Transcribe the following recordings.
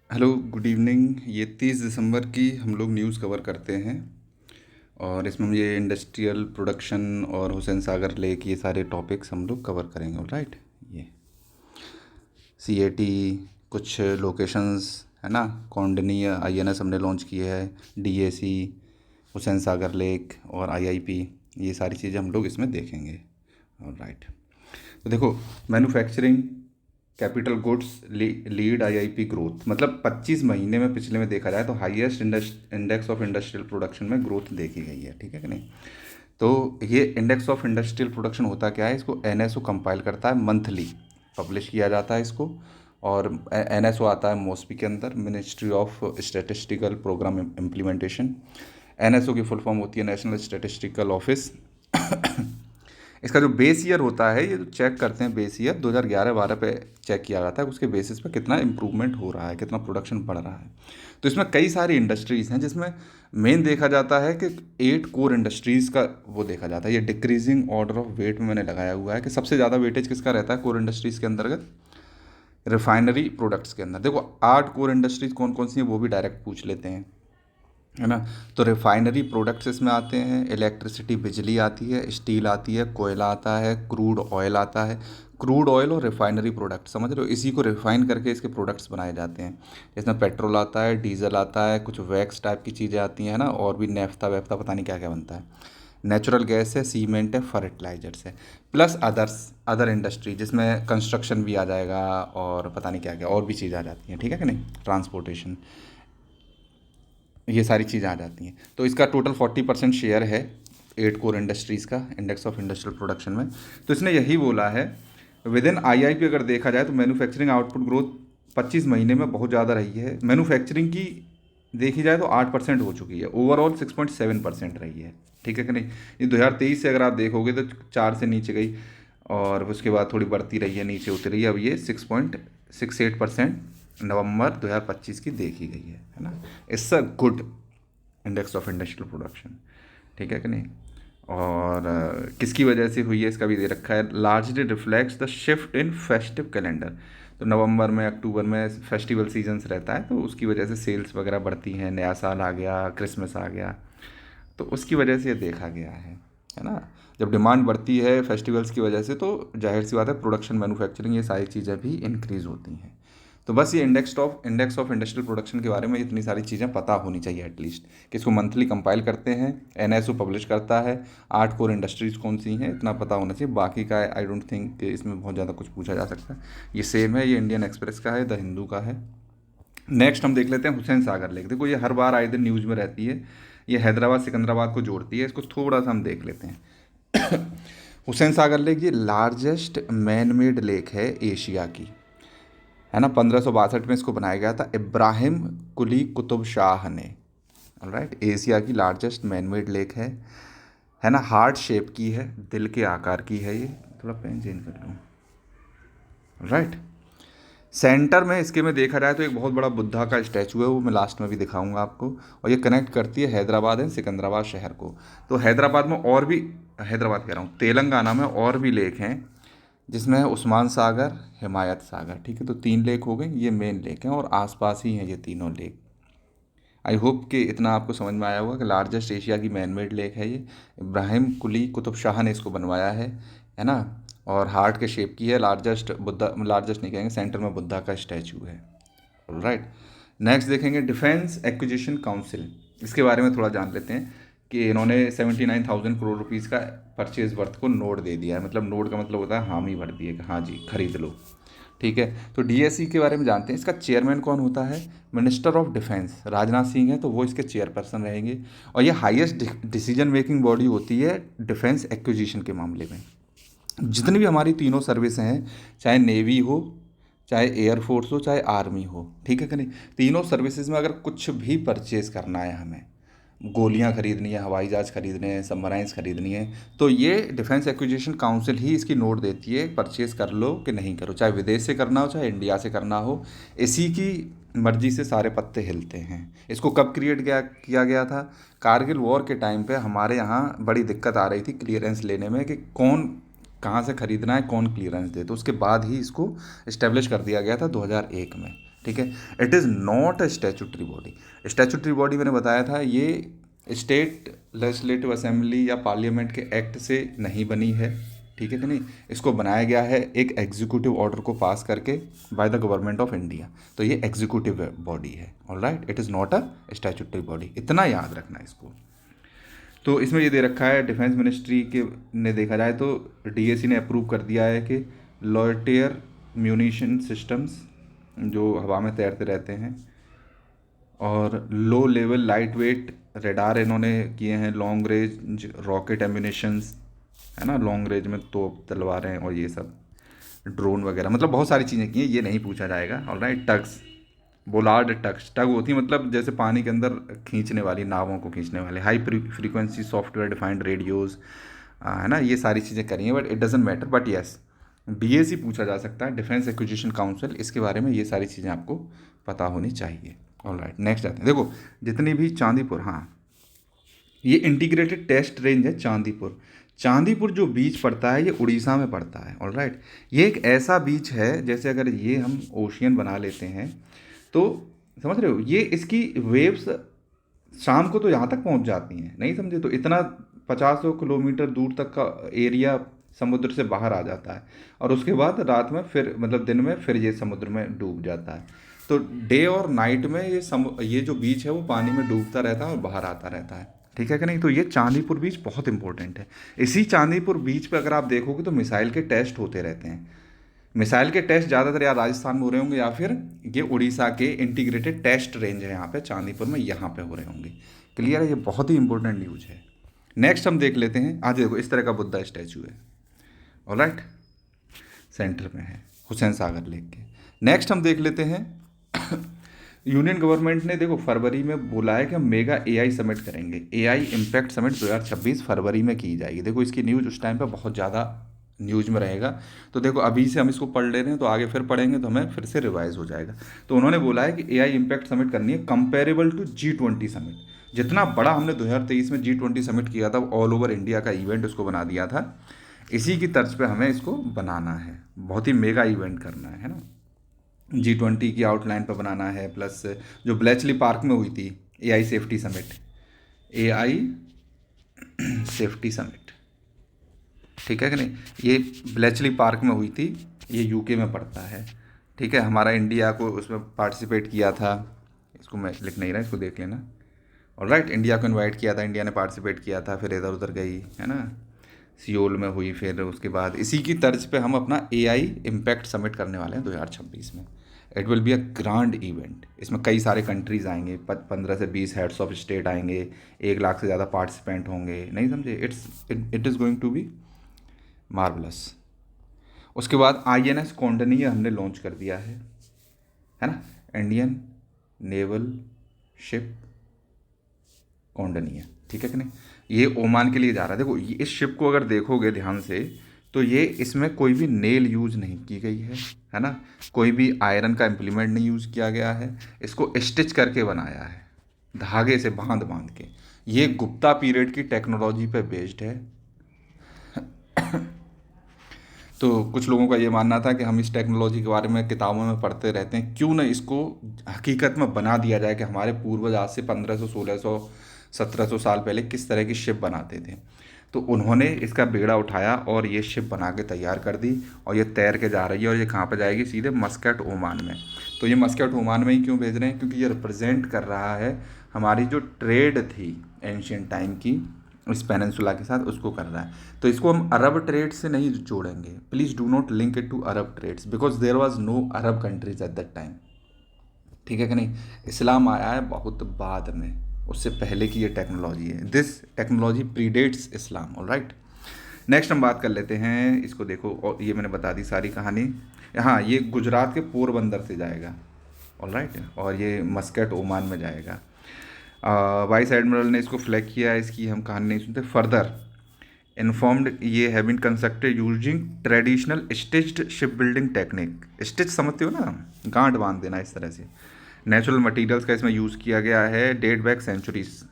Hello, good evening. ये 30 दिसंबर की हम लोग न्यूज़ कवर करते हैं और इसमें हम ये इंडस्ट्रियल प्रोडक्शन और हुसैन सागर लेक ये सारे टॉपिक्स हम लोग कवर करेंगे। ऑलराइट, ये सीएटी कुछ लोकेशंस है ना। कौंडनी आईएनएस हमने लॉन्च की है, डीएसी, हुसैन सागर लेक और आईआईपी, ये सारी चीज़ें हम लोग इसमें देखेंगे। ऑलराइट, तो देखो, manufacturing capital goods lead IIP growth, मतलब 25 महीने में पिछले में देखा जाए तो highest index of industrial production में ग्रोथ देखी गई है। ठीक है कि नहीं। तो ये इंडेक्स ऑफ इंडस्ट्रियल प्रोडक्शन होता क्या है, इसको एनएसओ कंपाइल करता है, मंथली पब्लिश किया जाता है इसको। और एनएसओ आता है मॉस्पी के अंदर, ministry of statistical programme implementation. NSO की फुल फॉर्म होती है नेशनल स्टैटिस्टिकल ऑफिस। इसका जो बेस ईयर होता है, ये जो चेक करते हैं बेस ईयर 2011-12 पे चेक किया जाता है, उसके बेसिस पे कितना इम्प्रूवमेंट हो रहा है, कितना प्रोडक्शन बढ़ रहा है। तो इसमें कई सारी इंडस्ट्रीज़ हैं, जिसमें मेन देखा जाता है कि 8 कोर इंडस्ट्रीज़ का वो देखा जाता है। ये डिक्रीजिंग ऑर्डर ऑफ वेट में मैंने लगाया हुआ है कि सबसे ज़्यादा वेटेज किसका रहता है कोर इंडस्ट्रीज़ के अंतर्गत। रिफाइनरी प्रोडक्ट्स के अंदर देखो 8 कोर इंडस्ट्रीज़ कौन कौन सी हैं, वो भी डायरेक्ट पूछ लेते हैं, है ना। तो रिफाइनरी प्रोडक्ट्स इसमें आते हैं, इलेक्ट्रिसिटी बिजली आती है, स्टील आती है, कोयला आता है, क्रूड ऑयल आता है। क्रूड ऑयल और रिफाइनरी प्रोडक्ट समझ रहे हो, इसी को रिफाइन करके इसके प्रोडक्ट्स बनाए जाते हैं। इसमें पेट्रोल आता है, डीजल आता है, कुछ वैक्स टाइप की चीज़ें आती हैं ना, और भी नेफ्ता वेफ्ता पता नहीं क्या क्या बनता है। नेचुरल गैस है, सीमेंट है, फर्टिलाइजर्स है, प्लस अदर इंडस्ट्री जिसमें कंस्ट्रक्शन भी आ जाएगा और पता नहीं क्या क्या और भी चीज़ आ जाती हैं। ठीक है कि नहीं, ट्रांसपोर्टेशन, ये सारी चीज़ें आ जाती हैं। तो इसका टोटल 40% शेयर है 8 कोर इंडस्ट्रीज़ का इंडेक्स ऑफ इंडस्ट्रियल प्रोडक्शन में। तो इसने यही बोला है, विद इन आईआईपी अगर देखा जाए तो मैन्युफैक्चरिंग आउटपुट ग्रोथ 25 महीने में बहुत ज़्यादा रही है। मैन्युफैक्चरिंग की देखी जाए तो 8% हो चुकी है, ओवरऑल 6.7% रही है। ठीक है कि नहीं। ये 2023 से अगर आप देखोगे तो 4 से नीचे गई और उसके बाद थोड़ी बढ़ती रही है, नीचे उतरी है, अब ये 6.68% नवंबर 2025 की देखी गई है ना। It's a good index of industrial production. ठीक है कि नहीं। और किसकी वजह से हुई है इसका भी दे रखा है, largely reflects the shift in festive calendar. तो नवंबर में अक्टूबर में फेस्टिवल सीजन्स रहता है, तो उसकी वजह से सेल्स वगैरह बढ़ती हैं, नया साल आ गया, क्रिसमस आ गया, तो उसकी वजह से ये देखा गया है ना। जब डिमांड बढ़ती है फेस्टिवल्स की वजह से तो जाहिर सी बात है प्रोडक्शन, मैन्युफैक्चरिंग, ये सारी चीज़ें भी इंक्रीज़ होती हैं। तो बस ये इंडेक्स ऑफ इंडस्ट्रियल प्रोडक्शन के बारे में इतनी सारी चीज़ें पता होनी चाहिए एटलीस्ट, कि इसको मंथली कंपाइल करते हैं, एनएसओ पब्लिश करता है, 8 कोर इंडस्ट्रीज़ कौन सी हैं, इतना पता होना चाहिए। बाकी का आई डोंट थिंक कि इसमें बहुत ज़्यादा कुछ पूछा जा सकता है। ये सेम है, ये इंडियन एक्सप्रेस का है, द हिंदू का है। नेक्स्ट हम देख लेते हैं हुसैन सागर लेक। देखो ये हर बार आए दिन न्यूज़ में रहती है, ये हैदराबाद सिकंदराबाद को जोड़ती है, इसको थोड़ा सा हम देख लेते हैं। हुसैन सागर लेक ये लार्जेस्ट मैन मेड लेक है एशिया की, है ना। 1562 में इसको बनाया गया था इब्राहिम कुली कुतुब शाह ने। राइट, एशिया की लार्जेस्ट मैन मेड लेक है ना। हार्ट शेप की है, दिल के आकार की है ये। थोड़ा पेन चेंज कर लूँ। राइट, सेंटर में इसके में देखा जाए तो एक बहुत बड़ा बुद्धा का स्टैचू है, वो मैं लास्ट में भी दिखाऊंगा आपको। और ये कनेक्ट करती है हैदराबाद एंड सिकंदराबाद शहर को। तो हैदराबाद में और भी, हैदराबाद कह रहा हूँ, तेलंगाना में और भी लेक हैं, जिसमें है उस्मान सागर, हिमायत सागर। ठीक है, तो 3 लेक हो गए, ये मेन लेक हैं और आसपास ही हैं ये तीनों लेक। आई होप कि इतना आपको समझ में आया होगा कि लार्जेस्ट एशिया की मैन मेड लेक है ये। इब्राहिम कुली कुतुब शाह ने इसको बनवाया है ना। और हार्ट के शेप की है, लार्जेस्ट बुद्धा, लार्जेस्ट नहीं कहेंगे, सेंटर में बुद्धा का स्टैचू है। राइट, नेक्स्ट देखेंगे डिफेंस एक्विजिशन काउंसिल। इसके बारे में थोड़ा जान लेते हैं कि इन्होंने 79,000 करोड़ रुपीज़ का परचेज वर्थ को नोट दे दिया है। मतलब नोट का मतलब होता है हामी भर दिए कि हाँ जी खरीद लो। ठीक है, तो डीएससी के बारे में जानते हैं। इसका चेयरमैन कौन होता है, minister of defence Rajnath Singh है, तो वो इसके चेयरपर्सन रहेंगे। और ये हाईएस्ट डिसीजन मेकिंग बॉडी होती है डिफेंस एक्विजिशन के मामले में। जितनी भी हमारी तीनों सर्विस हैं, चाहे नेवी हो, चाहे एयरफोर्स हो, चाहे आर्मी हो, ठीक है कि नहीं, तीनों सर्विसेज में अगर कुछ भी परचेज़ करना है हमें, गोलियां खरीदनी है, हवाई जहाज़ खरीदने हैं, सबमराइन्स खरीदनी है, तो ये डिफेंस एक्विजिशन काउंसिल ही इसकी नोट देती है, परचेज़ कर लो कि नहीं करो, चाहे विदेश से करना हो चाहे इंडिया से करना हो, इसी की मर्जी से सारे पत्ते हिलते हैं। इसको कब क्रिएट किया गया था, कारगिल वॉर के टाइम पे हमारे यहाँ बड़ी दिक्कत आ रही थी क्लियरेंस लेने में कि कौन कहाँ से ख़रीदना है, कौन क्लियरेंस दे, तो उसके बाद ही इसको इस्टेब्लिश कर दिया गया था 2001 में। ठीक है। It is not a statutory body. Statutory body मैंने बताया था ये स्टेट लेजिस्लेटिव असेंबली या पार्लियामेंट के एक्ट से नहीं बनी है, ठीक है कि नहीं। इसको बनाया गया है एक एग्जीक्यूटिव ऑर्डर को पास करके by the government of India. तो ये एग्जीक्यूटिव बॉडी है, alright. It is not a statutory body, इतना याद रखना इसको। तो इसमें ये दे रखा है डिफेंस मिनिस्ट्री के ने देखा जाए तो डीएसी ने अप्रूव कर दिया है कि लॉयटेयर म्यूनिशन सिस्टम्स जो हवा में तैरते रहते हैं, और low level light weight radar इन्होंने किए हैं, लॉन्ग रेंज रॉकेट एम्यूनिशंस, है ना, लॉन्ग रेंज में तोप तलवारें और ये सब ड्रोन वगैरह, मतलब बहुत सारी चीज़ें की हैं, ये नहीं पूछा जाएगा। ऑलराइट। टग्स, बोलार्ड टग्स, टग होती है मतलब जैसे पानी के अंदर खींचने वाली, नावों को खींचने वाले। High frequency software defined radios, है ना, ये सारी चीज़ें करी हैं, but it doesn't matter. But yes, DAC पूछा जा सकता है, डिफेंस एक्विजिशन काउंसिल, इसके बारे में ये सारी चीज़ें आपको पता होनी चाहिए। ऑलराइट, नेक्स्ट आते हैं। देखो जितनी भी चांदीपुर, हाँ ये इंटीग्रेटेड टेस्ट रेंज है चांदीपुर। चांदीपुर जो बीच पड़ता है ये उड़ीसा में पड़ता है, ऑलराइट। ये एक ऐसा बीच है जैसे अगर ये हम ओशियन बना लेते हैं तो समझ रहे हो, ये इसकी वेव्स शाम को तो यहाँ तक पहुँच जाती हैं, नहीं समझे, तो इतना 50 किलोमीटर दूर तक का एरिया समुद्र से बाहर आ जाता है, और उसके बाद रात में फिर मतलब दिन में फिर ये समुद्र में डूब जाता है। तो डे और नाइट में ये जो बीच है वो पानी में डूबता रहता है और बाहर आता रहता है, ठीक है कि नहीं। तो ये चांदीपुर बीच बहुत इंपॉर्टेंट है। इसी चांदीपुर बीच पे अगर आप देखोगे तो मिसाइल के टेस्ट होते रहते हैं। मिसाइल के टेस्ट ज़्यादातर या राजस्थान में हो रहे होंगे या फिर ये उड़ीसा के इंटीग्रेटेड टेस्ट रेंज है यहाँ पे चांदीपुर में, यहाँ पे हो रहे होंगे। क्लियर है, ये बहुत ही इंपॉर्टेंट न्यूज़ है। नेक्स्ट हम देख लेते हैं। आज देखो इस तरह का बुद्धा स्टैचू है, ऑलराइट, सेंटर में है हुसैन सागर लेक के। नेक्स्ट हम देख लेते हैं यूनियन गवर्नमेंट ने देखो फरवरी में बोला है कि हम मेगा एआई समिट करेंगे। एआई इम्पैक्ट समिट 2026 फरवरी में की जाएगी। देखो इसकी न्यूज़ उस टाइम पे बहुत ज़्यादा न्यूज़ में रहेगा, तो देखो अभी से हम इसको पढ़ ले रहे हैं तो आगे फिर पढ़ेंगे तो हमें फिर से रिवाइज हो जाएगा। तो उन्होंने बोला है कि एआई इम्पैक्ट समिट करनी है कंपेरेबल टू G20 समिट। जितना बड़ा हमने 2023 में G20 समिट किया था, ऑल ओवर इंडिया का इवेंट उसको बना दिया था, इसी की तर्ज पे हमें इसको बनाना है। बहुत ही मेगा इवेंट करना है ना। G20 की आउटलाइन पर बनाना है, प्लस जो ब्लेचली पार्क में हुई थी AI safety summit, AI safety summit, ठीक है कि नहीं, ये ब्लेचली पार्क में हुई थी, ये यूके में पड़ता है, ठीक है। हमारा इंडिया को उसमें पार्टिसिपेट किया था, इसको मैं लिख नहीं रहा, इसको देख लेना। ऑलराइट, इंडिया को इनवाइट किया था, इंडिया ने पार्टिसिपेट किया था, फिर इधर उधर गई, है ना, सियोल में हुई, फिर उसके बाद इसी की तर्ज पे हम अपना एआई इम्पैक्ट समिट करने वाले हैं 2026 में। It will be a grand event. इसमें कई सारे कंट्रीज़ आएंगे, 15 से 20 हेड्स ऑफ स्टेट आएंगे, 1 लाख से ज़्यादा पार्टिसिपेंट होंगे, नहीं समझे। It is going to be marvellous. उसके बाद INS कौंडनी हमने लॉन्च कर दिया है ना, इंडियन नेवल शिप कौंडनी, ठीक है कि नहीं। ये ओमान के लिए जा रहा है। देखो इस शिप को अगर देखोगे ध्यान से तो ये इसमें कोई भी नेल यूज़ नहीं की गई है ना, कोई भी आयरन का इम्प्लीमेंट नहीं यूज़ किया गया है, इसको स्टिच करके बनाया है, धागे से बांध बांध के। ये गुप्ता पीरियड की टेक्नोलॉजी पे बेस्ड है। तो कुछ लोगों का ये मानना था कि हम इस टेक्नोलॉजी के बारे में किताबों में पढ़ते रहते हैं, क्यों ना इसको हकीकत में बना दिया जाए कि हमारे पूर्वज आज से 1500, 1600, 1700 साल पहले किस तरह की शिप बनाते थे। तो उन्होंने इसका बेड़ा उठाया और ये शिप बना के तैयार कर दी, और ये तैर के जा रही है, और ये कहाँ पर जाएगी, सीधे मस्कट ओमान में। तो ये मस्कट ओमान में ही क्यों भेज रहे हैं, क्योंकि ये रिप्रेजेंट कर रहा है हमारी जो ट्रेड थी एंशियंट टाइम की इस पेनिनसुला के साथ, उसको कर रहा है। तो इसको हम अरब ट्रेड से नहीं जोड़ेंगे, please do not link it to Arab trades, because there was no Arab countries at that time, ठीक है कि नहीं। इस्लाम आया है बहुत बाद में, उससे पहले की ये टेक्नोलॉजी है। This technology predates Islam, alright. Next हम बात कर लेते हैं, इसको देखो, और ये मैंने बता दी सारी कहानी। हाँ, ये गुजरात के पोरबंदर से जाएगा, ऑलराइट, और ये मस्कट ओमान में जाएगा। वाइस एडमिरल ने इसको फ्लैग किया है, इसकी हम कहानी नहीं सुनते। फर्दर इन्फॉर्म्ड ये have been constructed using traditional stitched ship building technique. Stitch समझते हो ना, गांठ बांध देना इस तरह से। नेचुरल मटेरियल्स का इसमें यूज़ किया गया है, डेट बैक सेंचुरीज,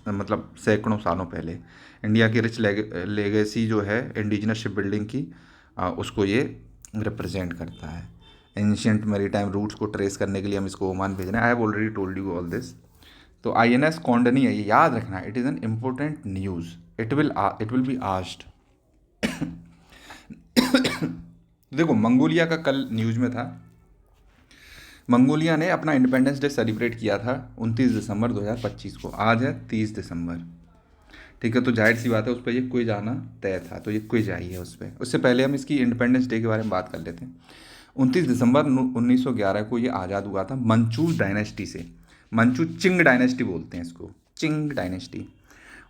मतलब सैकड़ों सालों पहले। इंडिया की रिच लेगेसी जो है इंडिजिनस शिप बिल्डिंग की, उसको ये रिप्रेजेंट करता है। एंशियंट मेरीटाइम रूट्स को ट्रेस करने के लिए हम इसको ओमान भेज रहे हैं। I have already told you all this. तो INS कौंडनी है, ये याद रखना, it is an important news, it will be asked. देखो मंगोलिया का कल न्यूज़ में था, मंगोलिया ने अपना इंडिपेंडेंस डे सेलिब्रेट किया था 29 दिसंबर 2025 को। आज है 30 दिसंबर, ठीक है। तो जाहिर सी बात है उस पर ये क्विज आना तय था, तो ये क्विज आई है उस पर। उससे पहले हम इसकी इंडिपेंडेंस डे के बारे में बात कर लेते हैं। 29 दिसंबर 1911 को ये आज़ाद हुआ था मंचू डायनेस्टी से। मंचू चिंग डायनेस्टी बोलते हैं इसको, चिंग डायनेस्टी।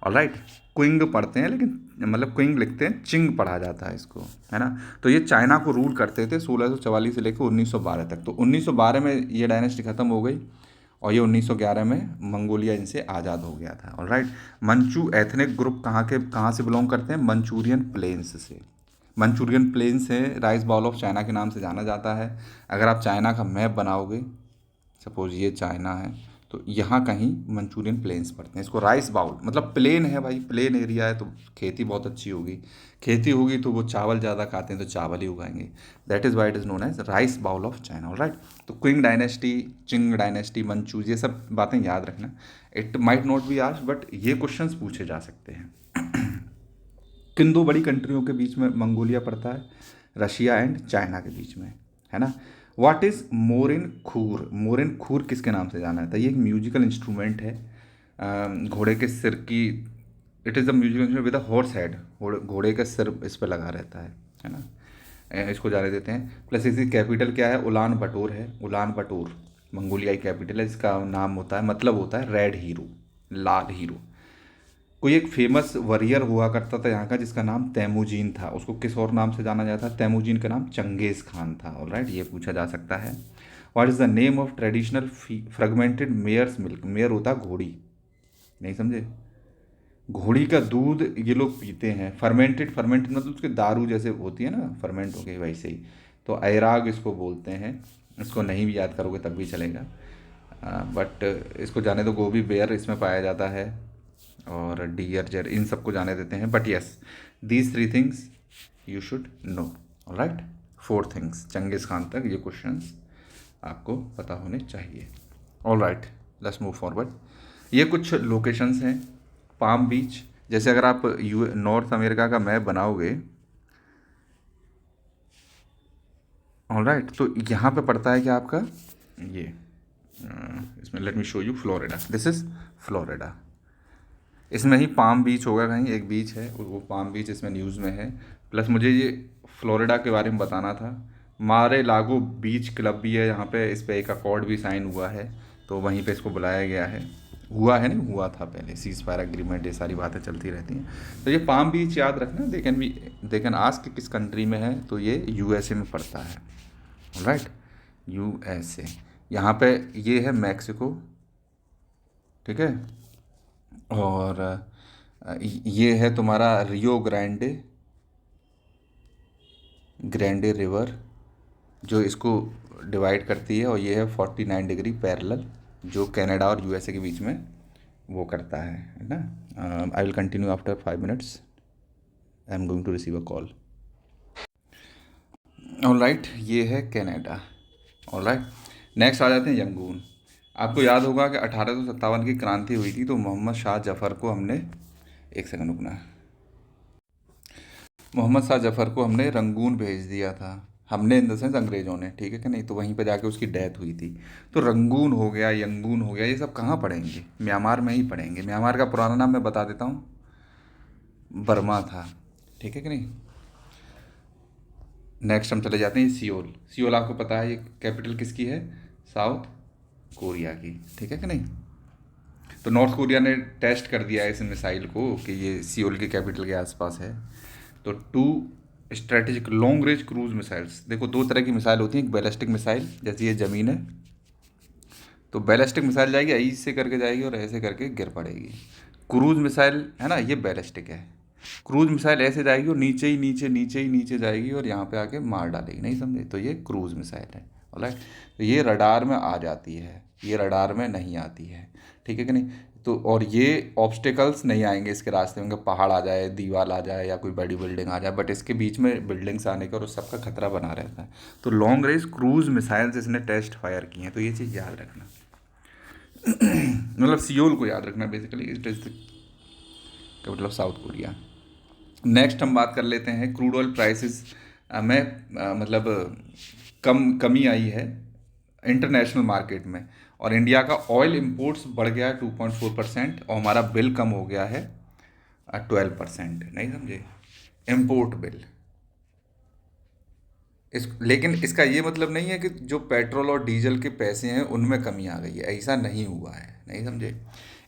ऑलराइट, क्विंग पढ़ते हैं लेकिन मतलब क्विंग लिखते हैं, चिंग पढ़ा जाता है इसको, है ना। तो ये चाइना को रूल करते थे 1644 से लेकर 1912 तक। तो 1912 में ये डायनेस्टी ख़त्म हो गई और ये 1911 में मंगोलिया इनसे आज़ाद हो गया था। ऑलराइट, मंचू एथनिक ग्रुप कहाँ से बिलोंग करते हैं? मंचूरियन प्लेन्स से। मंचूरियन प्लेन्स से राइस बाउल ऑफ चाइना के नाम से जाना जाता है। अगर आप चाइना का मैप बनाओगे, सपोज ये चाइना है, तो यहाँ कहीं मंचूरियन प्लेन्स पड़ते हैं। इसको राइस बाउल मतलब प्लेन है भाई, प्लेन एरिया है तो खेती बहुत अच्छी होगी, खेती होगी तो वो चावल ज़्यादा खाते हैं तो चावल ही उगाएंगे। That is why it is known as rice bowl of China. Alright, तो Qing dynasty, Ching dynasty, Manchus, ये सब बातें याद रखना। It might not be asked but ये क्वेश्चंस पूछे जा सकते हैं। किन दो बड़ी कंट्रियों के बीच में मंगोलिया पड़ता है? रशिया एंड चाइना के बीच में, है ना। व्हाट इज़ मोरिन खूर? मोरिन खूर किसके नाम से जाना जाता है? ये एक म्यूजिकल इंस्ट्रूमेंट है, घोड़े के सिर की, it is the musical instrument with a horse head, घोड़े का सिर इस पर लगा रहता है ना। इसको जाने देते हैं। प्लस इसकी कैपिटल क्या है? उलान बटोर है। उलान बटोर मंगोलियाई कैपिटल है, जिसका नाम होता है, मतलब होता है रेड हीरो, लाल हीरो। कोई एक फेमस वॉरियर हुआ करता था यहाँ का जिसका नाम तैमूजीन था, उसको किस और नाम से जाना जाता है? तैमूजीन का नाम चंगेज़ खान था। ऑलराइट, ये पूछा जा सकता है। What is the name of traditional fragmented mare's milk? Mare होता घोड़ी, नहीं समझे? घोड़ी का दूध ये लोग पीते हैं। फर्मेंटेड मतलब उसके दारू जैसे होती है ना, फर्मेंट हो गई वैसे ही। तो ऐराग इसको बोलते हैं। इसको नहीं भी याद करोगे तब भी चलेगा, बट इसको जाने दो। गोभी बेयर इसमें पाया जाता है और डियर जर, इन सबको जाने देते हैं। But yes, these 3 things you should know. Alright, 4 things Changez Khan तक ये क्वेश्चंस आपको पता होने चाहिए। Alright, let's move forward. ये कुछ लोकेशंस हैं। पाम बीच, जैसे अगर आप नॉर्थ अमेरिका का मैप बनाओगे, ऑलराइट, तो यहाँ पे पड़ता है क्या आपका ये, इसमें let me show you Florida. This is Florida. इसमें ही पाम बीच होगा, कहीं एक बीच है वो पाम बीच इसमें न्यूज़ में है। प्लस मुझे ये फ्लोरिडा के बारे में बताना था। मारे लागो बीच क्लब भी है यहाँ पे, इस पे एक अकॉर्ड भी साइन हुआ है, तो वहीं पे इसको बुलाया गया है। हुआ है, नहीं हुआ था पहले, सीज फायर एग्रीमेंट, ये सारी बातें चलती रहती हैं। तो ये पाम बीच याद रखना। दे कैन आस्क किस कंट्री में है, तो ये USA में पड़ता है। Right, USA। यहाँ पे ये है मैक्सिको, ठीक है। और ये है तुम्हारा रियो ग्रैंडे रिवर जो इसको डिवाइड करती है, और ये है 49 डिग्री पैरेलल जो कनाडा और USA के बीच में वो करता है ना। I will continue after 5 minutes, I am going to receive a call. Alright, ये है कनाडा। ऑलराइट, नेक्स्ट आ जाते हैं यंगून। आपको याद होगा कि 1857 की क्रांति हुई थी, तो मोहम्मद शाह जफ़र को हमने, एक सेकंड रुकना, मोहम्मद शाह जफ़र को हमने रंगून भेज दिया था। हमने इन द सेंस अंग्रेज़ों ने, ठीक है कि नहीं। तो वहीं पे जाके उसकी डेथ हुई थी। तो रंगून हो गया, यंगून हो गया, ये सब कहाँ पढ़ेंगे? म्यांमार में ही पढ़ेंगे। म्यांमार का पुराना नाम मैं बता देता हूँ, बर्मा था, ठीक है कि नहीं। नेक्स्ट हम चले जाते हैं सियोल। सियोल आपको पता है ये कैपिटल किसकी है? साउथ कोरिया की, ठीक है कि नहीं। तो नॉर्थ कोरिया ने टेस्ट कर दिया है इस मिसाइल को कि ये सियोल की कैपिटल के आसपास है। तो 2 strategic long range cruise missiles, देखो 2 तरह की मिसाइल होती हैं। एक बैलिस्टिक मिसाइल, जैसे ये ज़मीन है तो बैलिस्टिक मिसाइल जाएगी ऐसे करके जाएगी और ऐसे करके गिर पड़ेगी। क्रूज मिसाइल है ना, ये बैलिस्टिक है। क्रूज मिसाइल ऐसे जाएगी और नीचे ही नीचे जाएगी और यहाँ पे आके मार डालेगी, नहीं समझे। तो ये क्रूज मिसाइल है। ऑलराइट, तो ये रडार में आ जाती है, ये रडार में नहीं आती है, ठीक है कि नहीं। तो और ये ऑब्स्टिकल्स नहीं आएंगे इसके रास्ते में कि पहाड़ आ जाए, दीवार आ जाए या कोई बड़ी बिल्डिंग आ जाए, बट इसके बीच में बिल्डिंग्स आने का और उस सबका खतरा बना रहता है। तो लॉन्ग रेंज क्रूज मिसाइल्स इसने टेस्ट फायर की हैं, तो ये चीज़ याद रखना। मतलब सियोल को याद रखना, basically it is the capital of south Korea. Next हम बात कर लेते हैं क्रूड ऑयल प्राइसेस में मतलब कमी आई है इंटरनेशनल मार्केट में, और इंडिया का ऑयल इंपोर्ट्स बढ़ गया है 2.4% और हमारा बिल कम हो गया है 12%। नहीं समझे, इंपोर्ट बिल। लेकिन इसका ये मतलब नहीं है कि जो पेट्रोल और डीजल के पैसे हैं उनमें कमी आ गई है, ऐसा नहीं हुआ है, नहीं समझे।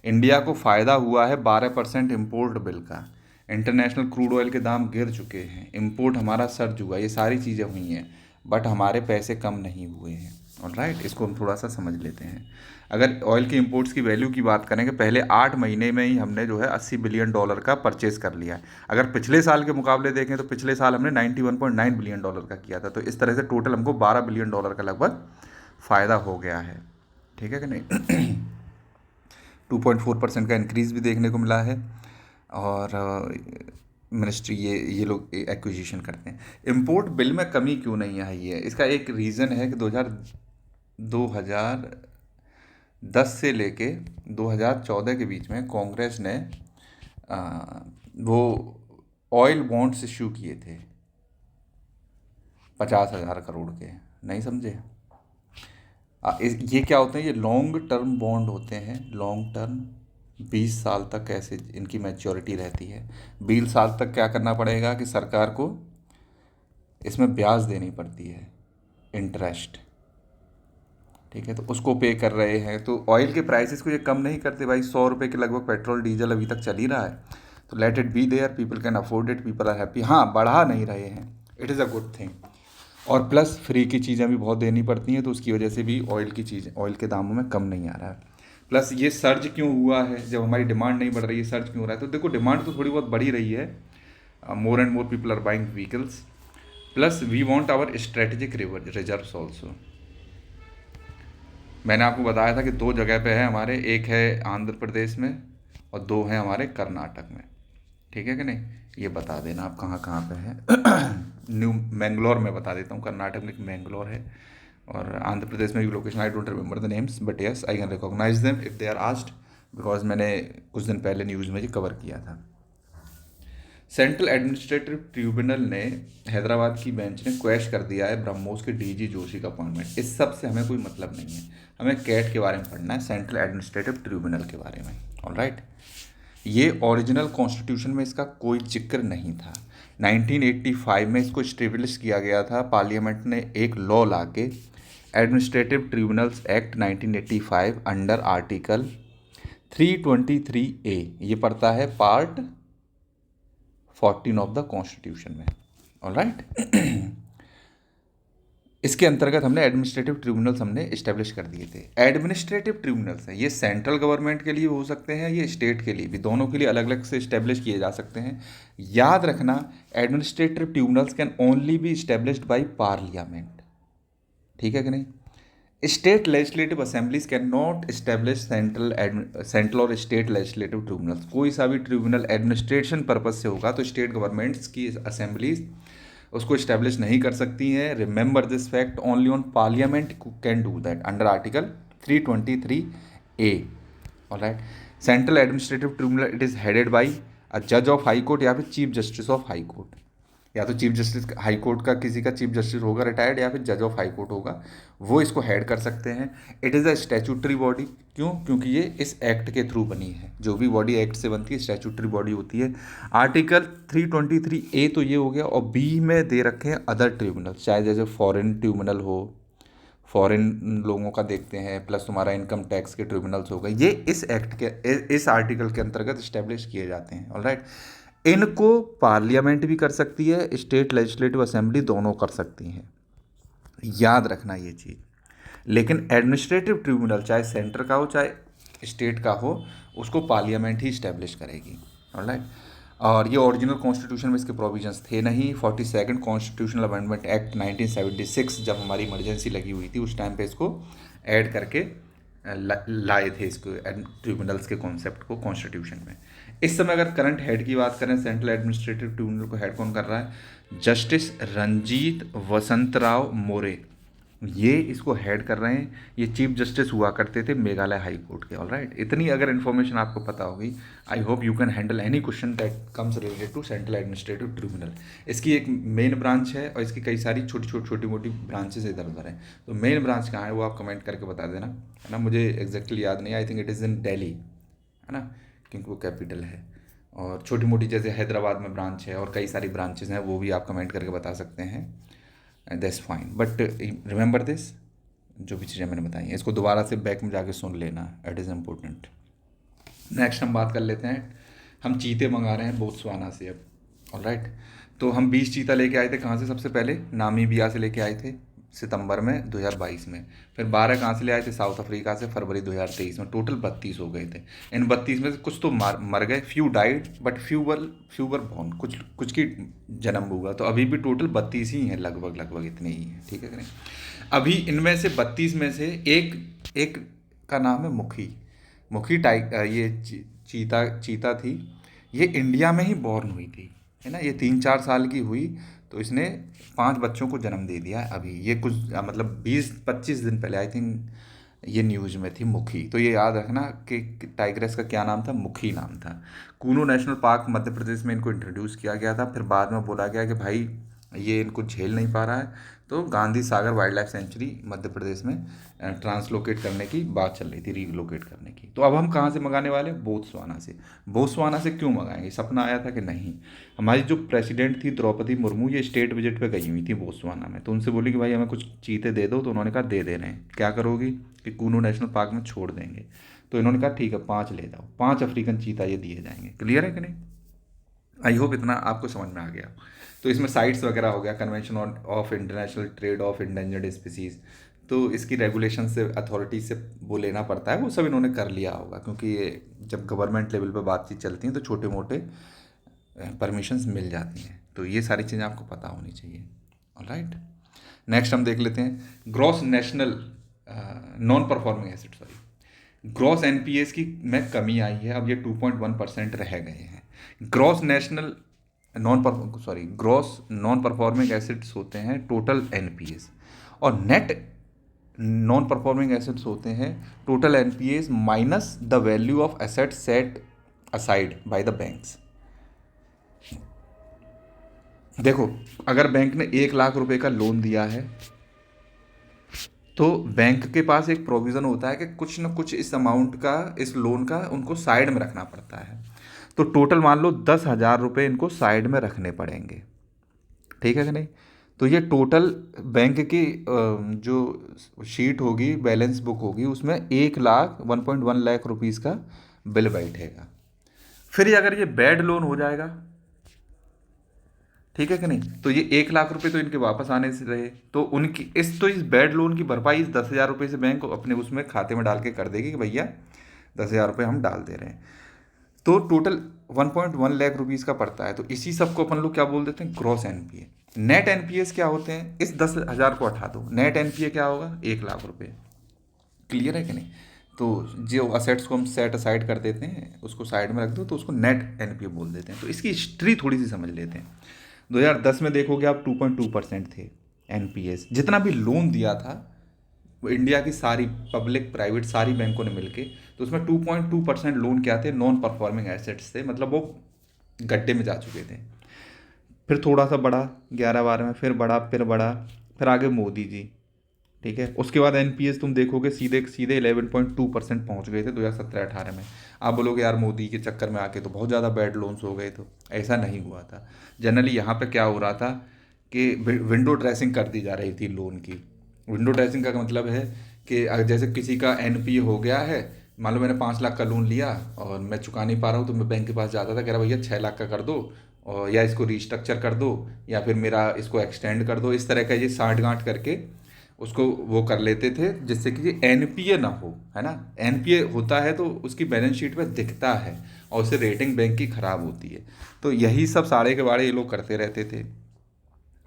इंडिया को फ़ायदा हुआ है 12% इम्पोर्ट बिल का। इंटरनेशनल क्रूड ऑयल के दाम गिर चुके हैं, इंपोर्ट हमारा सर्ज हुआ, ये सारी चीज़ें हुई हैं, बट हमारे पैसे कम नहीं हुए हैं। ऑलराइट, इसको हम थोड़ा सा समझ लेते हैं। अगर ऑयल के इंपोर्ट्स की वैल्यू की बात करेंगे, पहले 8 महीने में ही हमने जो है $80 बिलियन का परचेज़ कर लिया है। अगर पिछले साल के मुकाबले देखें तो पिछले साल हमने $91.9 बिलियन का किया था। तो इस तरह से टोटल हमको $12 बिलियन का लगभग फ़ायदा हो गया है, ठीक है कि नहीं। 2.4% का इंक्रीज़ भी देखने को मिला है, और मिनिस्ट्री ये लोग एक्विजिशन करते हैं। इंपोर्ट बिल में कमी क्यों नहीं आई है, इसका एक रीज़न है कि 2010 से लेके 2014 के बीच में कांग्रेस ने वो ऑयल बॉन्ड्स इशू किए थे 50,000 करोड़ के, नहीं समझे। ये क्या होते हैं, ये लॉन्ग टर्म बॉन्ड होते हैं, लॉन्ग टर्म 20 साल तक ऐसे इनकी मैच्योरिटी रहती है। 20 साल तक क्या करना पड़ेगा कि सरकार को इसमें ब्याज देनी पड़ती है, इंटरेस्ट, ठीक है। तो उसको पे कर रहे हैं, तो ऑयल के प्राइसेस को ये कम नहीं करते भाई। 100 रुपये के लगभग पेट्रोल डीजल अभी तक चल ही रहा है, तो let it be there, people can afford it, people are happy. हाँ, बढ़ा नहीं रहे हैं, it is a good thing. और प्लस फ्री की चीज़ें भी बहुत देनी पड़ती हैं, तो उसकी वजह से भी ऑयल के दामों में कम नहीं आ रहा है। प्लस ये सर्ज क्यों हुआ है, जब हमारी डिमांड नहीं बढ़ रही है, सर्ज क्यों हो रहा है। तो देखो, डिमांड तो थोड़ी बहुत बढ़ी रही है, more and more people are buying vehicles, plus we want our strategic reserves also. मैंने आपको बताया था कि 2 जगह पे है हमारे, एक है आंध्र प्रदेश में और 2 हैं हमारे कर्नाटक में, ठीक है कि नहीं। ये बता देना आप कहाँ कहाँ पे है। न्यू मैंगलोर में बता देता हूँ, कर्नाटक में मैंगलोर है, और आंध्र प्रदेश में भी location, I don't remember the names, but yes I can recognise them if they are asked, because मैंने कुछ दिन पहले न्यूज़ में ये कवर किया था। सेंट्रल एडमिनिस्ट्रेटिव ट्रिब्यूनल ने हैदराबाद की बेंच ने क्वेश्चन कर दिया है ब्रह्मोस के डीजी जोशी का अपॉइंटमेंट। इस सब से हमें कोई मतलब नहीं है, हमें कैट के बारे में पढ़ना है, सेंट्रल एडमिनिस्ट्रेटिव ट्रिब्यूनल के बारे में। ऑलराइट, ये ओरिजिनल कॉन्स्टिट्यूशन में इसका कोई जिक्र नहीं था। 1985 में इसको स्टेब्लिश किया गया था, पार्लियामेंट ने एक लॉ ला के, administrative tribunals act 1985 under article 323A, ये पड़ता है पार्ट 14 ऑफ द कॉन्स्टिट्यूशन में। ऑलराइट, इसके अंतर्गत हमने एडमिनिस्ट्रेटिव ट्रिब्यूनल्स हमने इस्टेब्लिश कर दिए थे। एडमिनिस्ट्रेटिव ट्रिब्यूनल्स हैं, ये सेंट्रल गवर्नमेंट के लिए हो सकते हैं, ये स्टेट के लिए भी, दोनों के लिए अलग अलग से इस्टेब्लिश किए जा सकते हैं। याद रखना, administrative tribunals can only be established by parliament, ठीक है कि नहीं। State legislative assemblies can not establish central और स्टेट लेजिस्लेटिव ट्रिब्यूनल्स। कोई सा भी ट्रिब्यूनल एडमिनिस्ट्रेशन पर्पज से होगा तो स्टेट गवर्नमेंट्स की असेंबलीज उसको इस्टेब्लिश नहीं कर सकती हैं। Remember this fact, only on parliament can do that under article 323A। Alright, central administrative tribunal it is headed by a जज ऑफ हाई कोर्ट या फिर chief justice of high court, या तो चीफ जस्टिस हाई कोर्ट का किसी का chief justice होगा retired, या फिर जज ऑफ हाई कोर्ट होगा, वो इसको हेड कर सकते हैं। It is a statutory body, क्यों, क्योंकि ये इस एक्ट के थ्रू बनी है। जो भी बॉडी एक्ट से बनती है स्टैट्यूटरी बॉडी होती है। आर्टिकल 323A तो ये हो गया, और बी में दे रखे हैं अदर ट्रिब्यूनल, चाहे जैसे फॉरेन ट्रिब्यूनल हो, फॉरेन लोगों का देखते हैं, प्लस तुम्हारा इनकम टैक्स के ट्रिब्यूनल्स हो गए, ये इस एक्ट के इस आर्टिकल के अंतर्गत इस्टेब्लिश किए जाते हैं। ऑलराइट, इनको पार्लियामेंट भी कर सकती है, स्टेट लेजिस्लेटिव असेंबली दोनों कर सकती हैं, याद रखना ये चीज़। लेकिन एडमिनिस्ट्रेटिव ट्रिब्यूनल चाहे सेंटर का हो चाहे स्टेट का हो, उसको पार्लियामेंट ही इस्टेब्लिश करेगी। ऑलराइट, और ये ओरिजिनल कॉन्स्टिट्यूशन में इसके प्रोविजंस थे नहीं। 42nd कॉन्स्टिट्यूशनल अमेंडमेंट एक्ट 1976 जब हमारी इमरजेंसी लगी हुई थी, उस टाइम पे इसको ऐड करके लाए थे इसको ट्रिब्यूनल्स के कॉन्सेप्ट को कॉन्स्टिट्यूशन में। इस समय अगर करंट हेड की बात करें, सेंट्रल एडमिनिस्ट्रेटिव ट्रिब्यूनल को हेड कौन कर रहा है? जस्टिस रंजीत वसंतराव मोरे, ये इसको हेड कर रहे हैं। ये चीफ जस्टिस हुआ करते थे मेघालय हाई कोर्ट के। ऑलराइट, इतनी अगर इन्फॉर्मेशन आपको पता होगी, I hope you can handle any question that comes related to central administrative tribunal. इसकी एक मेन ब्रांच है और इसकी कई सारी छोटी मोटी ब्रांचेस इधर उधर हैं। तो मेन ब्रांच कहाँ है वो आप कमेंट करके बता देना, है ना। मुझे एग्जैक्टली याद नहीं, I think it is in Delhi, है ना, क्योंकि वो कैपिटल है। और छोटी मोटी जैसे हैदराबाद में ब्रांच है और कई सारी ब्रांचेज हैं, वो भी आप कमेंट करके बता सकते हैं। That's fine, but remember this, जो भी चीज़ें मैंने बताई हैं इसको दोबारा से बैक में जाके सुन लेना, इट इज़ इम्पोर्टेंट। नेक्स्ट हम बात कर लेते हैं, हम चीते मंगा रहे हैं बोत्सवाना से अब। ऑलराइट, तो हम 20 चीता लेके आए थे। कहाँ से? सबसे पहले नामीबिया से लेके आए थे सितंबर में 2022 में। फिर 12 कहाँ से ले आए थे? साउथ अफ्रीका से फरवरी 2023 में। टोटल 32 हो गए थे। इन 32 में से कुछ तो मर गए, few died, but few were born, कुछ की जन्म हुआ। तो अभी भी टोटल 32 ही हैं, लगभग इतने ही हैं, ठीक है कि नहीं। अभी इनमें से 32 में से एक का नाम है मुखी। मुखी ये चीता थी। ये इंडिया में ही बॉर्न हुई थी, है ना। ये 3-4 साल की हुई तो इसने 5 बच्चों को जन्म दे दिया है अभी। ये कुछ मतलब 20-25 दिन पहले आई थिंक ये न्यूज़ में थी मुखी। तो ये याद रखना कि टाइग्रेस का क्या नाम था? मुखी नाम था। कूनू नेशनल पार्क मध्य प्रदेश में इनको इंट्रोड्यूस किया गया था। फिर बाद में बोला गया कि भाई ये इनको झेल नहीं पा रहा है, तो Gandhi Sagar wild life sanctuary Madhya Pradesh में ट्रांसलोकेट करने की बात चल रही थी, रीलोकेट करने की। तो अब हम कहाँ से मंगाने वाले? बोत्सवाना से। बोत्सवाना से क्यों मंगाएंगे? सपना आया था कि नहीं। हमारी जो प्रेसिडेंट थी द्रौपदी मुर्मू, ये स्टेट विजिट पे गई हुई थी बोत्सवाना में। तो उनसे बोली कि भाई हमें कुछ चीते दे दो। तो उन्होंने कहा दे दे रहे हैं। क्या करोगी? कि कूनू नेशनल पार्क में छोड़ देंगे। तो इन्होंने कहा ठीक है 5 ले जाओ। 5 अफ्रीकन चीता ये दिए जाएंगे। क्लियर है कि नहीं? आई होप इतना आपको समझ में आ गया। तो इसमें साइट्स वगैरह हो गया, convention of international trade off endangered species. तो इसकी रेगुलेशन से अथॉरिटी से वो लेना पड़ता है, वो सब इन्होंने कर लिया होगा, क्योंकि ये जब गवर्नमेंट लेवल पे बातचीत चलती है तो छोटे मोटे परमिशंस मिल जाती हैं। तो ये सारी चीज़ें आपको पता होनी चाहिए। ऑलराइट, नेक्स्ट हम देख लेते हैं gross national non performing asset, gross NPS की में कमी आई है। अब ये 2.1% रह गए हैं। Gross national gross non performing assets होते हैं टोटल एनपीएस, और नेट नॉन परफॉर्मिंग एसेट्स होते हैं total NPS minus the value of assets set aside by the banks. देखो, अगर बैंक ने 1 लाख रुपए का लोन दिया है तो बैंक के पास एक प्रोविज़न होता है कि कुछ ना कुछ इस अमाउंट का, इस लोन का उनको साइड में रखना पड़ता है। तो टोटल मान लो 10,000 रुपये इनको साइड में रखने पड़ेंगे, ठीक है कि नहीं। तो ये टोटल बैंक की जो शीट होगी, बैलेंस बुक होगी, उसमें 1,01.1 लाख रुपीज़ का बिल बैठेगा। फिर ये अगर ये बैड लोन हो जाएगा, ठीक है कि नहीं, तो ये 1 लाख रुपए तो इनके वापस आने से रहे। तो इस बैड लोन की भरपाई इस 10,000 रुपये से बैंक अपने उसमें खाते में डाल के कर देगी कि भैया 10,000 रुपये हम डाल दे रहे हैं। तो टोटल 1.1 लाख रुपीज़ का पड़ता है। तो इसी सब को अपन लोग क्या बोल देते हैं? Gross NPA. नेट एनपीएस क्या होते हैं? इस 10,000 को हटा दो, नेट एनपीए क्या होगा? 1 लाख रुपये। क्लियर है कि नहीं? तो जो असेट्स को हम सेट असाइड कर देते हैं उसको साइड में रख दो, तो उसको नेट एनपीए बोल देते हैं। तो इसकी हिस्ट्री थोड़ी सी समझ लेते हैं। 2010 में देखोगे आप 2.2% थे एनपीएस। जितना भी लोन दिया था वो इंडिया की सारी पब्लिक प्राइवेट सारी बैंकों ने मिलके, तो उसमें 2.2% लोन क्या थे? नॉन परफॉर्मिंग एसेट्स थे, मतलब वो गड्ढे में जा चुके थे। फिर थोड़ा सा बढ़ा 11-12 में, फिर बढ़ा, फिर आगे मोदी जी, ठीक है। उसके बाद एनपीएस तुम देखोगे सीधे सीधे 11.2% पहुंच गए थे 2017-18 में। आप बोलोगे यार मोदी के चक्कर में आके तो बहुत ज़्यादा बैड लोन्स हो गए, तो ऐसा नहीं हुआ था। जनरली यहाँ पे क्या हो रहा था कि विंडो ड्रेसिंग कर दी जा रही थी लोन की। विंडो ड्रेसिंग का मतलब है कि अगर जैसे किसी का एनपीए हो गया है, मान लो मैंने 5 लाख का लोन लिया और मैं चुका नहीं पा रहा हूँ, तो मैं बैंक के पास जाता था, कह रहा भैया 6 लाख का कर दो, और या इसको रीस्ट्रक्चर कर दो, या फिर मेरा इसको एक्सटेंड कर दो। इस तरह का ये साठ गांठ करके उसको वो कर लेते थे, जिससे कि ये एनपीए ना हो, है ना। एनपीए होता है तो उसकी बैलेंस शीट में दिखता है और उससे रेटिंग बैंक की ख़राब होती है। तो यही सब सारे के बारे ये लोग करते रहते थे।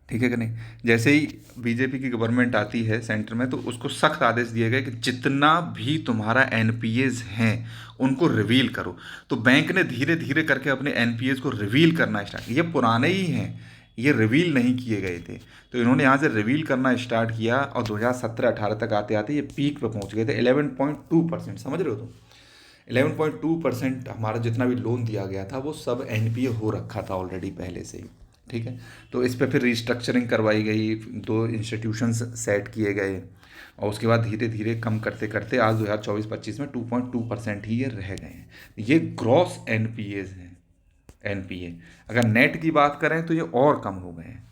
ठीक है कि नहीं। जैसे ही बीजेपी की गवर्नमेंट आती है सेंटर में, तो उसको सख्त आदेश दिए गए कि जितना भी तुम्हारा एनपीएस हैं उनको रिवील करो। तो बैंक ने धीरे धीरे करके अपने एनपीएस को रिवील करना स्टार्ट, ये पुराने ही हैं, ये रिवील नहीं किए गए थे, तो इन्होंने यहाँ से रिवील करना स्टार्ट किया और 2017-18 तक आते आते ये पीक पे पहुँच गए थे 11.2%। समझ रहे हो तुम? 11.2% हमारा जितना भी लोन दिया गया था वो सब एनपीए हो रखा था ऑलरेडी पहले से ही। ठीक है, तो इस पे फिर रिस्ट्रक्चरिंग करवाई गई, 2 इंस्टीट्यूशंस सेट किए गए, और उसके बाद धीरे धीरे कम करते करते आज 2024-25 में 2.2% ही ये रह गए हैं। ये ग्रॉस एनपीएज हैं, एनपीए। अगर नेट की बात करें तो ये और कम हो गए हैं,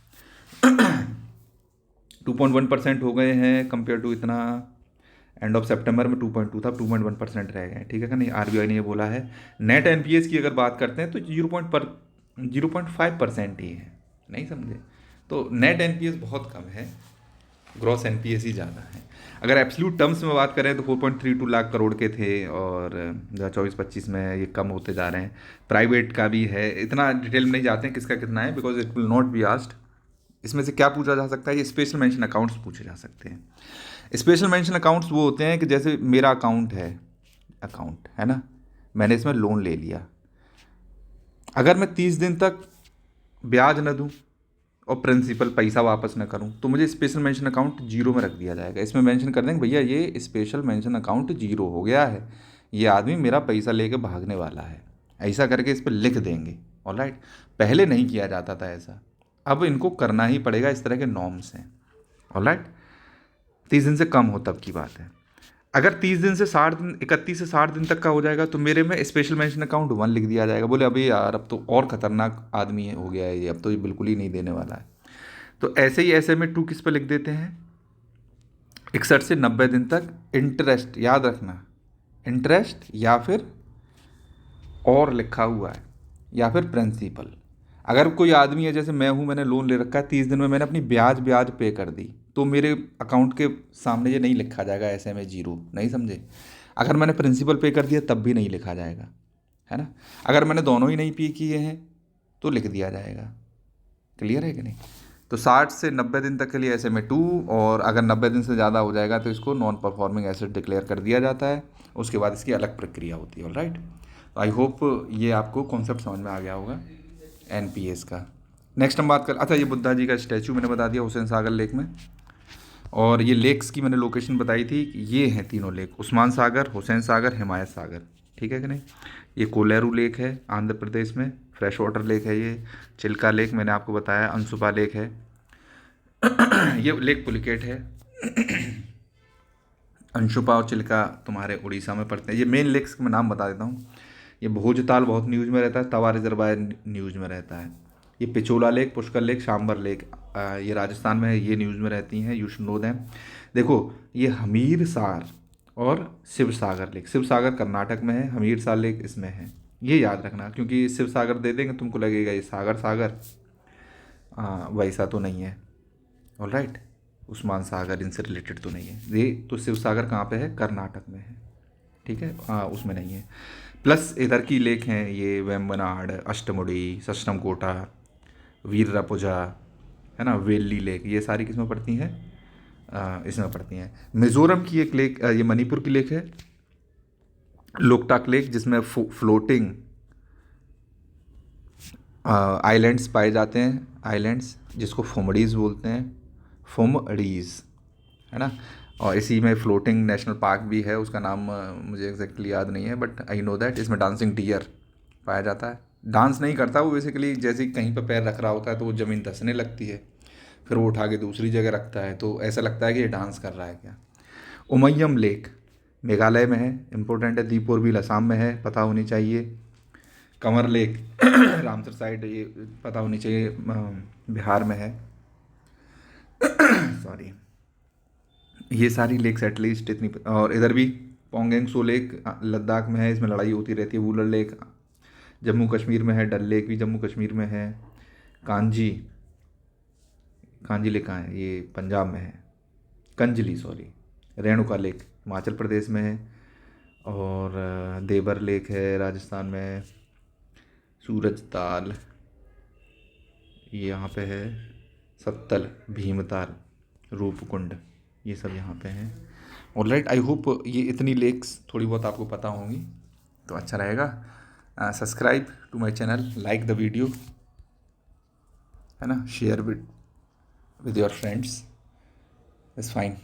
2.1% हो गए हैं कंपेयर टू इतना। एंड ऑफ सितंबर में 2.2 था, 2.1% रह गए। ठीक है कि नहीं, आरबीआई ने ये बोला है। नेट एनपीएस की अगर बात करते हैं तो 0.5% ही है, नहीं समझे। तो नेट एनपीएस बहुत कम है, ग्रॉस एनपीएस ही ज़्यादा है। अगर एब्सोल्यूट टर्म्स में बात करें तो 4.32 लाख करोड़ के थे, और 2024-25 में ये कम होते जा रहे हैं। प्राइवेट का भी है, इतना डिटेल में नहीं जाते हैं किसका कितना है, because it will not be asked. इसमें से क्या पूछा जा सकता है, ये स्पेशल मेंशन अकाउंट्स पूछे जा सकते हैं। स्पेशल मेंशन अकाउंट्स वो होते हैं कि जैसे मेरा अकाउंट है ना, मैंने इसमें लोन ले लिया, अगर मैं 30 दिन तक ब्याज न दूं और प्रिंसिपल पैसा वापस न करूं, तो मुझे स्पेशल मेंशन अकाउंट जीरो में रख दिया जाएगा। इसमें मेंशन कर देंगे भैया ये स्पेशल मेंशन अकाउंट जीरो हो गया है, ये आदमी मेरा पैसा लेके भागने वाला है, ऐसा करके इस पर लिख देंगे। ऑलराइट, पहले नहीं किया जाता था ऐसा, अब इनको करना ही पड़ेगा, इस तरह के नॉर्म्स हैं। ऑलराइट, 30 दिन से कम हो तब की बात है। अगर 30 दिन से 60 दिन, 31 से 60 दिन तक का हो जाएगा तो मेरे में स्पेशल मेंशन अकाउंट 1 लिख दिया जाएगा। बोले अभी यार अब तो और ख़तरनाक आदमी हो गया है ये, अब तो ये बिल्कुल ही नहीं देने वाला है। तो ऐसे ही ऐसे में 2 किस पे लिख देते हैं, 61 से 90 दिन तक इंटरेस्ट, याद रखना, इंटरेस्ट या फिर और लिखा हुआ है, या फिर प्रिंसिपल। अगर कोई आदमी है, जैसे मैं हूँ, मैंने लोन ले रखा है, 30 दिन में मैंने अपनी ब्याज पे कर दी, तो मेरे अकाउंट के सामने ये नहीं लिखा जाएगा ऐसे में जीरो, नहीं समझे। अगर मैंने प्रिंसिपल पे कर दिया तब भी नहीं लिखा जाएगा, है ना। अगर मैंने दोनों ही नहीं पे किए हैं तो लिख दिया जाएगा। क्लियर है कि नहीं। तो 60 से 90 दिन तक के लिए ऐसे में 2, और अगर 90 दिन से ज़्यादा हो जाएगा तो इसको नॉन परफॉर्मिंग एसेट डिक्लेयर कर दिया जाता है। उसके बाद इसकी अलग प्रक्रिया होती है। ऑलराइट, तो आई होप ये आपको कॉन्सेप्ट समझ में आ गया होगा एनपीएस का। नेक्स्ट हम बात कर, अच्छा ये बुद्धा जी का स्टैचू मैंने बता दिया हुसैन सागर लेक में, और ये लेक्स की मैंने लोकेशन बताई थी, ये हैं तीनों लेक, उस्मान सागर, हुसैन सागर, हिमायत सागर। ठीक है कि नहीं। ये कोलेरू लेक है आंध्र प्रदेश में, फ्रेश वाटर लेक है ये। चिल्का लेक मैंने आपको बताया, अंशुपा लेक है। ये लेक पुलिकेट है। अंशुपा और चिल्का तुम्हारे उड़ीसा में पड़ते हैं। ये मेन लेक्स का मैं नाम बता देता हूँ। ये भोजताल बहुत न्यूज़ में रहता है, तवा रिजर्वायर न्यूज़ में रहता है। ये Pichola lake, Pushkar lake, Sambhar lake, ये राजस्थान में है, ये न्यूज़ में रहती हैं, यू शुड नो दैम। देखो ये हमीरसार और शिव सागर लेक, शिव सागर कर्नाटक में है, हमीरसार लेक इसमें है, ये याद रखना, क्योंकि शिव सागर दे देंगे तुमको लगेगा ये सागर सागर, वैसा तो नहीं है। ऑलराइट, उस्मान सागर इनसे रिलेटेड तो नहीं है ये। तो शिव सागर कहाँ पे है, कर्नाटक में है। ठीक है, उसमें नहीं है। प्लस इधर की लेक हैं ये वेम्बनाड, अष्टमुड़ी, सष्टमकोटा, वीररापुजा, है ना, वेली लेक, ये सारी किसमें पड़ती हैं, इसमें पड़ती हैं। मिज़ोरम की एक लेक, ये मणिपुर की लेक है लोकटाक लेक, जिसमें फ्लोटिंग आइलैंड्स पाए जाते हैं, आइलैंड्स जिसको फोमडीज़ बोलते हैं, फोमडीज़, है ना। और इसी में फ्लोटिंग नेशनल पार्क भी है, उसका नाम मुझे एग्जैक्टली याद नहीं है, बट आई नो दैट इसमें डांसिंग डियर पाया जाता है। डांस नहीं करता वो, बेसिकली जैसे कहीं पर पैर रख रहा होता है तो वो ज़मीन धंसने लगती है, फिर वो उठा के दूसरी जगह रखता है, तो ऐसा लगता है कि ये डांस कर रहा है क्या। उमैयम लेक मेघालय में है, इम्पोर्टेंट है। दीपोरबिल असम में है, पता होनी चाहिए। कंवर लेक रामसर साइड, ये पता होनी चाहिए, बिहार में है। सॉरी, ये सारी लेक्स एटलीस्ट इतनी और इधर भी पोंगेंग सो लेक लद्दाख में है, इसमें लड़ाई होती रहती है। वुलर लेक जम्मू कश्मीर में है, डल लेक भी जम्मू कश्मीर में है। कांजी, कांजी लेक कहाँ है, ये पंजाब में है। कंजली, सॉरी, रेणुका लेक हिमाचल प्रदेश में है। और देवर लेक है राजस्थान में। सूरज ताल ये यहाँ पे है, सत्तल, भीमताल, रूपकुंड, ये सब यहाँ पे हैं। ऑलराइट, आई होप ये इतनी लेक्स थोड़ी बहुत आपको पता होंगी तो अच्छा रहेगा। Subscribe to my channel, like the video, है ना, share with your friends, it's fine.